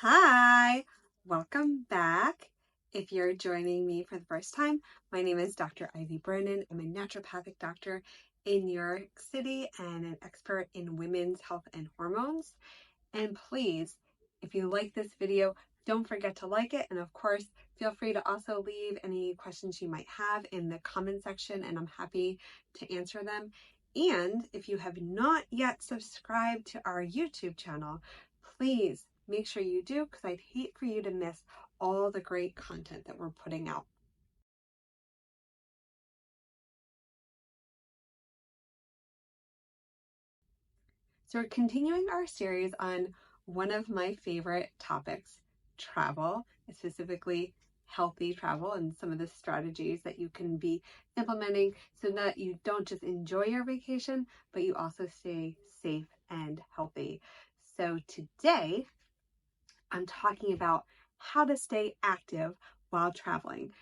Hi, welcome back. If you're joining me for the first time, my name is Dr. Ivy Branin. I'm a naturopathic doctor in New York City and an expert in women's health and hormones. And please, if you like this video, don't forget to like it. And of course, feel free to also leave any questions you might have in the comment section, and I'm happy to answer them. And if you have not yet subscribed to our YouTube channel, please make sure you do, because I'd hate for you to miss all the great content that we're putting out. So we're continuing our series on one of my favorite topics, travel, specifically healthy travel, and some of the strategies that you can be implementing so that you don't just enjoy your vacation, but you also stay safe and healthy. So today I'm talking about how to stay active while traveling.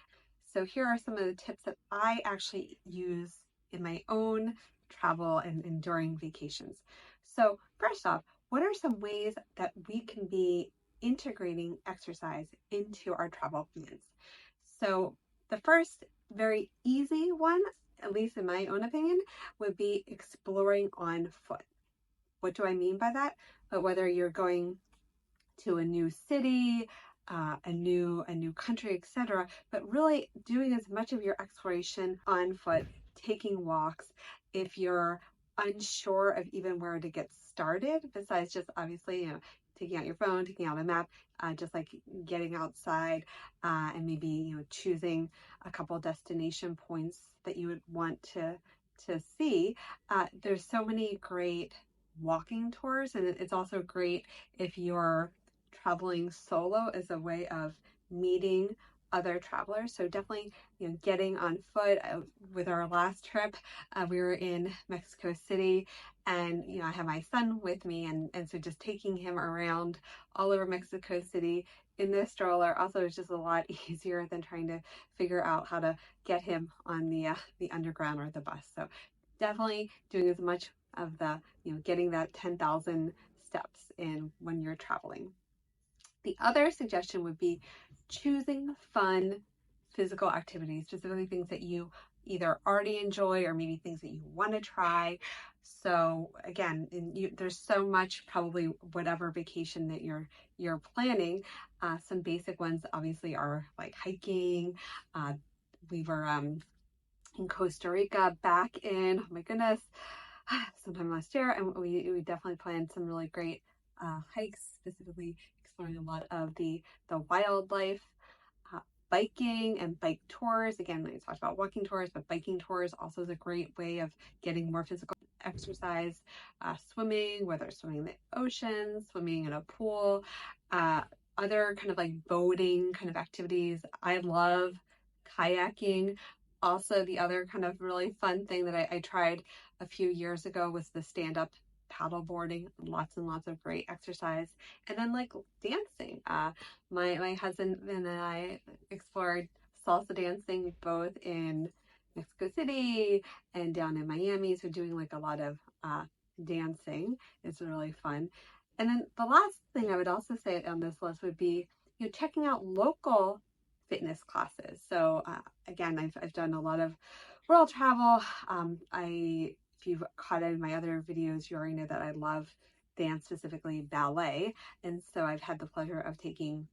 So here are some of the tips that I actually use in my own travel and during vacations. So first off, what are some ways that we can be integrating exercise into our travel plans? So the first very easy one, at least in my own opinion, would be exploring on foot. What do I mean by that? But whether you're going to a new city, a new country, etc. But really doing as much of your exploration on foot, taking walks. If you're unsure of even where to get started, besides just obviously, taking out your phone, taking out a map, just like getting outside, and maybe, choosing a couple destination points that you would want to see. There's so many great walking tours, and it's also great if you're traveling solo as a way of meeting other travelers. So definitely, getting on foot. With our last trip, we were in Mexico City, and I have my son with me, and so just taking him around all over Mexico City in this stroller also is just a lot easier than trying to figure out how to get him on the underground or the bus. So definitely doing as much of the getting that 10,000 steps in when you're traveling. The other suggestion would be choosing fun physical activities, specifically things that you either already enjoy or maybe things that you want to try. So again, there's so much, probably whatever vacation that you're planning. Some basic ones obviously are like hiking. We were in Costa Rica back in, oh my goodness, sometime last year, and we definitely planned some really great hikes, specifically exploring a lot of the wildlife. Biking and bike tours. Again, I talked about walking tours, but biking tours also is a great way of getting more physical exercise. Swimming, whether it's swimming in the ocean, swimming in a pool, other kind of like boating kind of activities. I love kayaking. Also, the other kind of really fun thing that I tried a few years ago was the stand-up paddle boarding. Lots and lots of great exercise. And then like dancing. My husband and I explored salsa dancing both in Mexico City and down in Miami. So doing like a lot of dancing is really fun. And then the last thing I would also say on this list would be, checking out local fitness classes. So again, I've done a lot of world travel. If you've caught in my other videos, you already know that I love dance, specifically ballet. And so I've had the pleasure of taking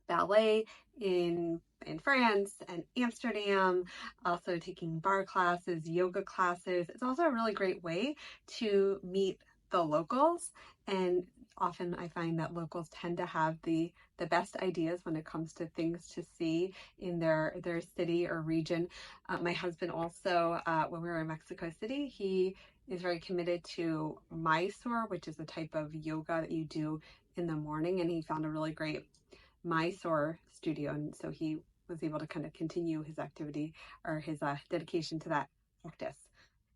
ballet in France and Amsterdam, also taking bar classes, yoga classes. It's also a really great way to meet the locals, and often I find that locals tend to have the best ideas when it comes to things to see in their city or region. My husband also, when we were in Mexico City, he is very committed to Mysore, which is a type of yoga that you do in the morning, and he found a really great Mysore studio, and so he was able to kind of continue his activity or his dedication to that practice.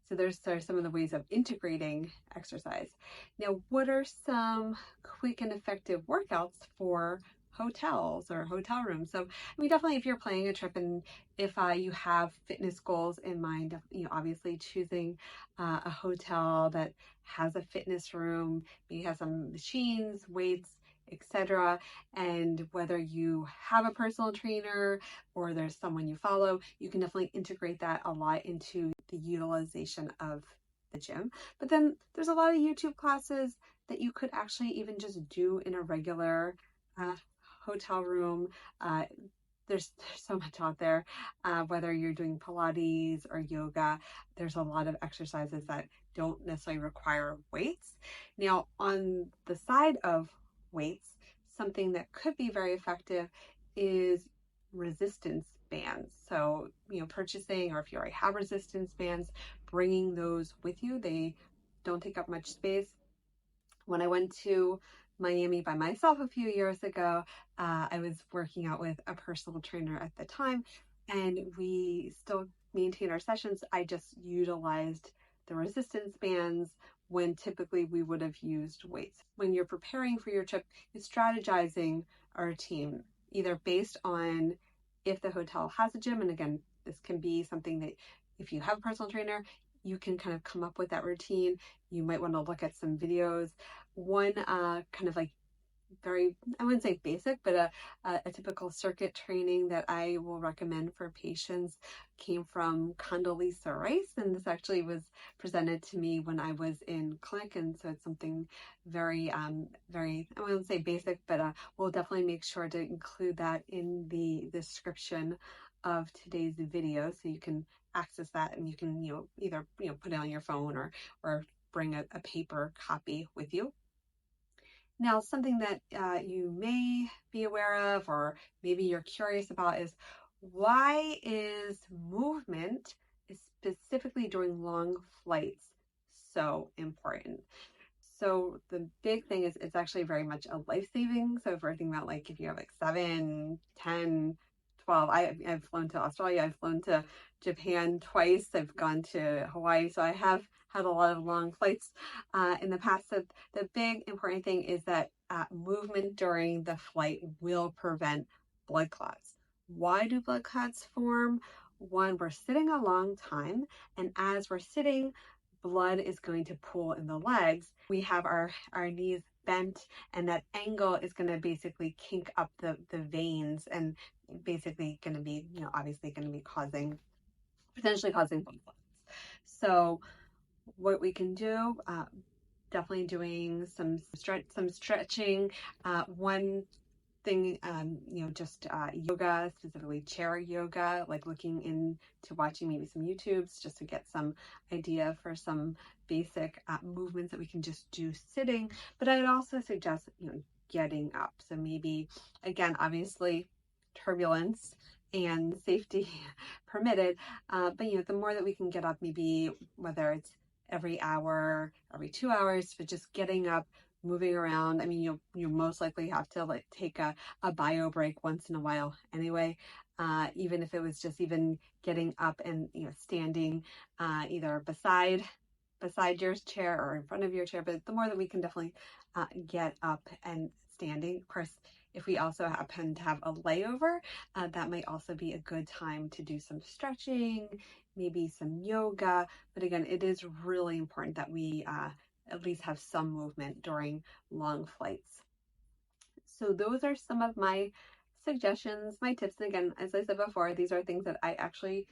So there's some of the ways of integrating exercise. Now, what are some quick and effective workouts for hotels or hotel rooms? So, definitely if you're planning a trip and if you have fitness goals in mind, obviously choosing a hotel that has a fitness room, maybe has some machines, weights, etc. And whether you have a personal trainer or there's someone you follow, you can definitely integrate that a lot into the utilization of the gym. But then there's a lot of YouTube classes that you could actually even just do in a regular hotel room. There's so much out there, whether you're doing Pilates or yoga. There's a lot of exercises that don't necessarily require weights. Now, on the side of weights, something that could be very effective is resistance bands. So, purchasing, or if you already have resistance bands, bringing those with you. They don't take up much space. When I went to Miami by myself a few years ago, I was working out with a personal trainer at the time, and we still maintain our sessions. I just utilized the resistance bands when typically we would have used weights. When you're preparing for your trip, you're strategizing our team, either based on if the hotel has a gym, and again, this can be something that if you have a personal trainer, you can kind of come up with that routine. You might want to look at some videos. One kind of like very, I wouldn't say basic, but a typical circuit training that I will recommend for patients came from Condoleezza Rice, and this actually was presented to me when I was in clinic, and so it's something very, very, I wouldn't say basic, but we'll definitely make sure to include that in the description of today's video, so you can access that, and you can either put it on your phone or bring a paper copy with you. Now, something that you may be aware of, or maybe you're curious about, is why is movement, specifically during long flights, so important? So the big thing is it's actually very much a life-saving. So if we're thinking about like if you have like 7, 10, 12, I've flown to Australia, I've flown to Japan twice, I've gone to Hawaii, so I have had a lot of long flights in the past. So the big important thing is that movement during the flight will prevent blood clots. Why do blood clots form? One, we're sitting a long time, and as we're sitting, blood is going to pool in the legs. We have our knees bent, and that angle is going to basically kink up the veins, and basically going to be, obviously going to be potentially causing blood clots. So what we can do, definitely doing some stretching. One thing, just yoga, specifically chair yoga, like looking into watching maybe some YouTubes just to get some idea for some basic movements that we can just do sitting. But I'd also suggest, getting up. So maybe, again, obviously turbulence and safety permitted, but the more that we can get up, maybe whether it's every hour, every 2 hours, but just getting up, moving around. I mean, you'll most likely have to like take a bio break once in a while anyway, even if it was just even getting up and standing either beside your chair or in front of your chair. But the more that we can definitely get up and standing. Of course, if we also happen to have a layover, that might also be a good time to do some stretching, maybe some yoga. But again, it is really important that we at least have some movement during long flights. So those are some of my suggestions, my tips. And again, as I said before, these are things that I actually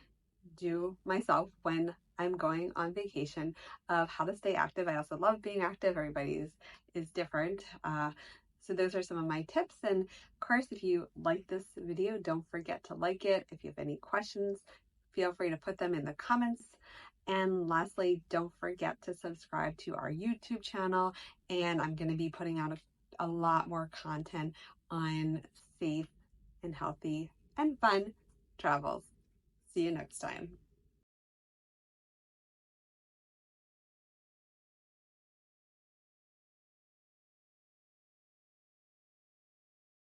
do myself when I'm going on vacation, of how to stay active. I also love being active. Everybody is different. So those are some of my tips. And of course, if you like this video, don't forget to like it. If you have any questions, feel free to put them in the comments. And lastly, don't forget to subscribe to our YouTube channel. And I'm going to be putting out a lot more content on safe and healthy and fun travels. See you next time.